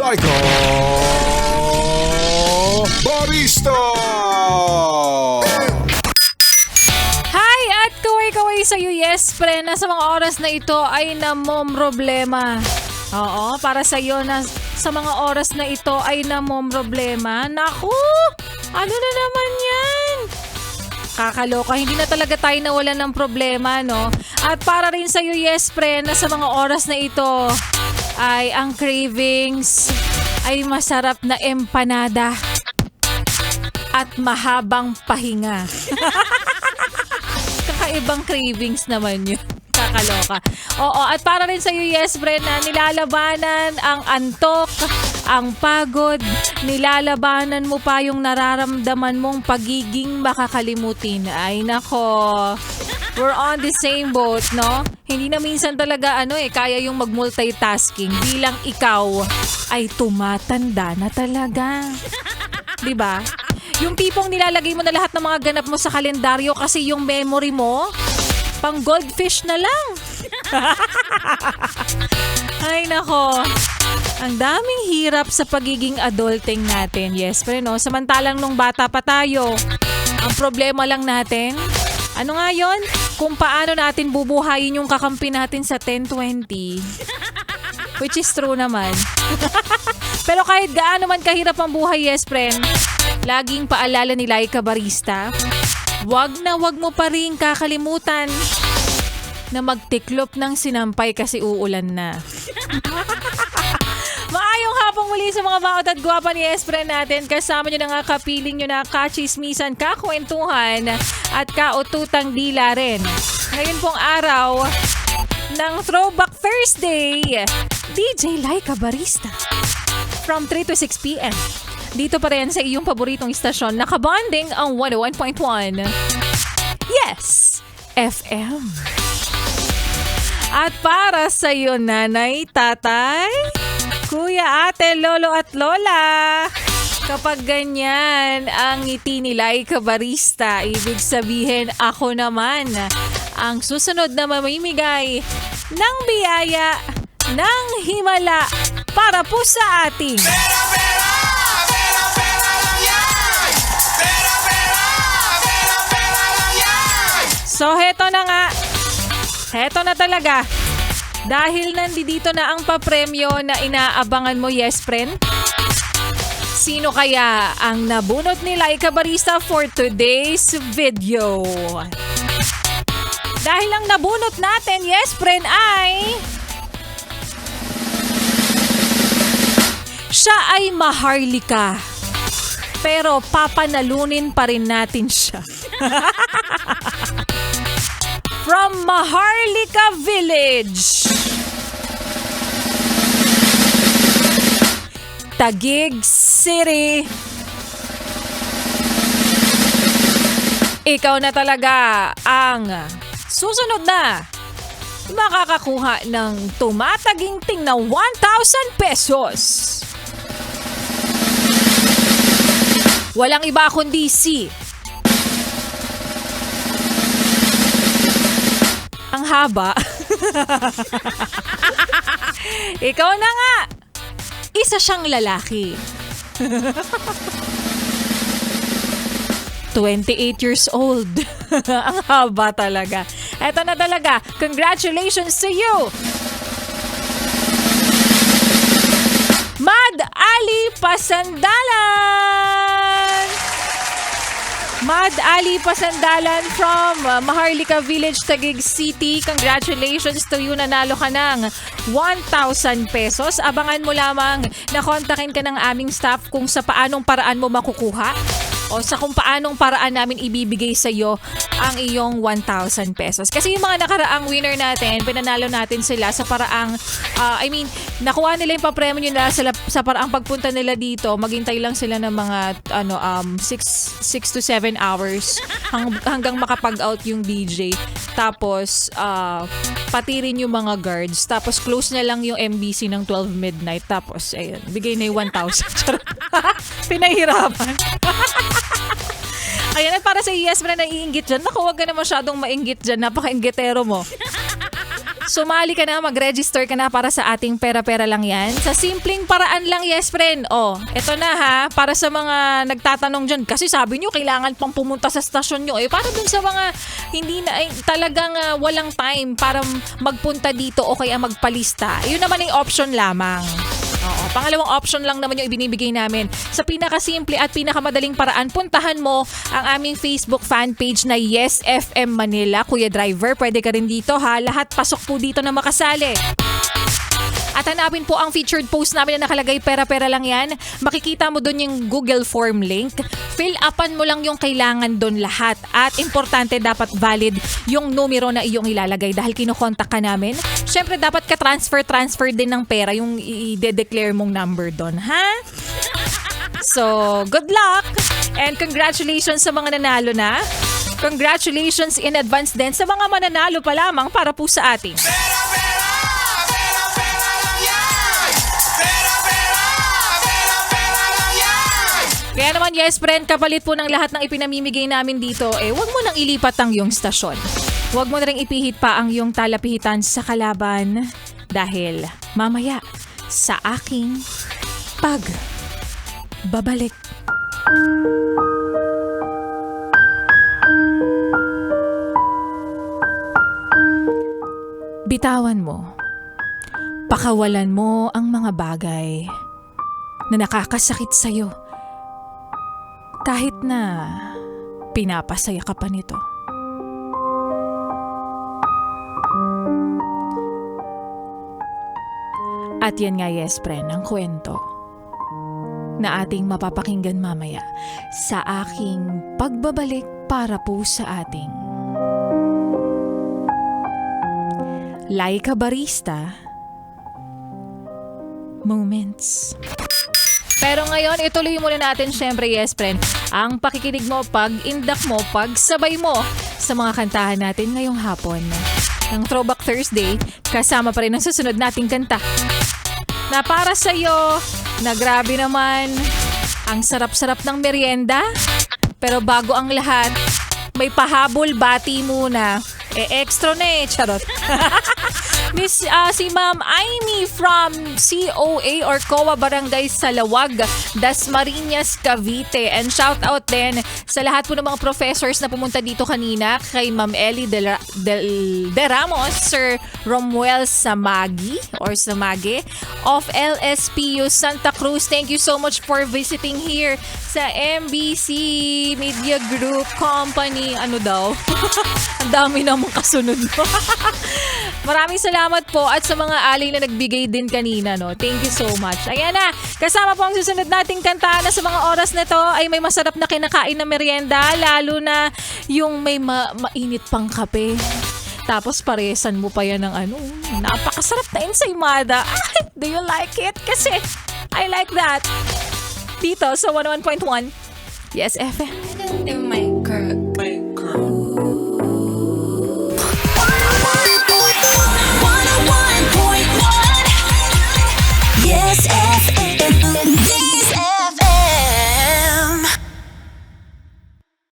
Laika Barista! Hi! At kaway-kaway sa'yo, yes, pre, na sa mga oras na ito ay namomroblema. Oo, para sa'yo na sa mga oras na ito ay namomroblema. Naku! Ano na naman yan? Kakaloka, hindi na talaga tayo nawalan ng problema, no? At para rin sa'yo, yes, pre, na sa mga oras na ito ay ang cravings ay masarap na empanada at mahabang pahinga. Kakaibang cravings naman yun. Kakaloka. Oo, at para rin sa'yo, yes, pre, na nilalabanan ang antok, ang pagod, nilalabanan mo pa yung nararamdaman mong pagiging makakalimutin. Ay, nako. We're on the same boat, no? Hindi na minsan talaga, kaya yung mag-multitasking bilang ikaw ay tumatanda na talaga. Diba? Yung tipong nilalagay mo na lahat ng mga ganap mo sa kalendaryo kasi yung memory mo, pang goldfish na lang. Ay, nako. Ang daming hirap sa pagiging adulting natin. Yes, pero no, samantalang nung bata pa tayo, ang problema lang natin, ano nga yun? Kung paano natin bubuhayin yung kakampi natin sa 10-20. Which is true naman. Pero kahit gaano man kahirap ang buhay, yes, friend, laging paalala ni Laika Barista, wag mo pa rin kakalimutan na magtiklop ng sinampay kasi uulan na. Maayong hapong muli sa mga baot at gwapa ni Espren natin. Kasama nyo na nga kapiling nyo na kachismisan, kakwentuhan at kaututang dila rin. Ngayon pong araw ng Throwback Thursday, DJ Laika Barista. From 3 to 6 p.m. Dito pa rin sa iyong paboritong istasyon, nakabonding ang 101.1. Yes! FM. At para sa iyo, nanay, tatay, kuya, ate, lolo at lola, kapag ganyan ang ngiti ni Laika Barista, ibig sabihin ako naman ang susunod na mamimigay ng biyaya ng himala para po sa ating So, heto na nga. Heto na talaga. Dahil nandito na ang papremyo na inaabangan mo, yes, friend? Sino kaya ang nabunot ni Laika Barista for today's video? Dahil ang nabunot natin, yes, friend, ay siya ay Maharlika. Pero papanalunin pa rin natin siya. From Maharlika Village, Taguig City. Ikaw na talaga ang susunod na makakakuha ng tumataginting na 1,000 pesos. Walang iba kundi si ang haba. Ikaw na nga. Isa siyang lalaki. 28 years old. Ang haba talaga. Eto na talaga. Congratulations to you, Mad Ali Pasandalan! Mad Ali Pasandalan from Maharlika Village, Taguig City. Congratulations to you. Nanalo ka ng 1,000 pesos. Abangan mo lamang na kontakin ka ng aming staff kung sa paanong paraan mo makukuha o sa kung paanong paraan namin ibibigay sa iyo ang iyong 1,000 pesos. Kasi yung mga nakaraang winner natin, pinanalo natin sila sa paraang, nakuha nila yung papremyo nila sa paraang pagpunta nila dito. Maghintay lang sila ng mga 6 to 7 hours hanggang makapag-out yung DJ. Tapos, pati rin yung mga guards. Tapos, close na lang yung MBC ng 12 midnight. Tapos, ayun, bigay na yung 1,000. Pinahirapan. Ayan, at para sa yes, na naiinggit dyan. Naku, huwag ka na masyadong mainggit dyan. Napaka-inggitero mo. Sumali ka na, mag-register ka na para sa ating pera-pera lang yan. Sa simpleng paraan lang, yes friend. Oh, eto na ha, para sa mga nagtatanong dyan. Kasi sabi nyo, kailangan pang pumunta sa stasyon nyo. Para dun sa mga hindi na, talagang walang time para magpunta dito o kaya magpalista. Yun naman yung option lamang. Oo, pangalawang option lang naman yung ibinibigay namin. Sa pinakasimple at pinakamadaling paraan, puntahan mo ang aming Facebook fan page na Yes FM Manila. Kuya Driver, pwede ka rin dito ha. Lahat pasok po dito na makasali. At hanapin po ang featured post namin na nakalagay pera-pera lang yan. Makikita mo doon yung Google Form link. Fill upan mo lang yung kailangan doon lahat. At importante, dapat valid yung numero na iyong ilalagay dahil kinokontak ka namin. Siyempre, dapat ka transfer din ng pera yung i-declare mong number doon, ha? So, good luck! And congratulations sa mga nanalo na. Congratulations in advance din sa mga mananalo pa lamang para po sa ating Kaya naman, yes friend, kapalit po ng lahat ng ipinamimigay namin dito, wag mo nang ilipat ang iyong stasyon. Wag mo na rin ipihit pa ang iyong talapihitan sa kalaban dahil mamaya sa aking pagbabalik. Bitawan mo. Pakawalan mo ang mga bagay na nakakasakit sa'yo. Kahit na pinapasaya ka pa nito. At yan nga, yes friend, ang kwento na ating mapapakinggan mamaya sa aking pagbabalik para po sa ating Laika Barista Moments. Pero ngayon, ituloy muna natin syempre, yes friend, ang pakikinig mo, pag-indak mo, pagsabay mo sa mga kantahan natin ngayong hapon. Ng Throwback Thursday, kasama pa rin ang susunod nating kanta. Na para sa'yo, na grabe naman, ang sarap-sarap ng merienda. Pero bago ang lahat, may pahabol bati muna. Extra na charot. Miss, si Ma'am Aimee from COA or COA Barangay Salawag, Dasmariñas, Cavite. And shout out din sa lahat po ng mga professors na pumunta dito kanina, kay Ma'am Ellie de Ramos, Sir Romuel Samagi of LSPU Santa Cruz. Thank you so much for visiting here sa MBC Media Group Company. Ano daw? Ang dami namang kasunod mo. Maraming salamat po at sa mga alay na nagbigay din kanina, no. Thank you so much. Ayan na, kasama po ang susunod nating kanta na sa mga oras na to ay may masarap na kinakain na merienda, lalo na yung may mainit pang kape. Tapos paresan mo pa yan ng napakasarap na ensaymada. Do you like it? Kasi I like that. Dito sa 101.1 Yes FM. In my girl.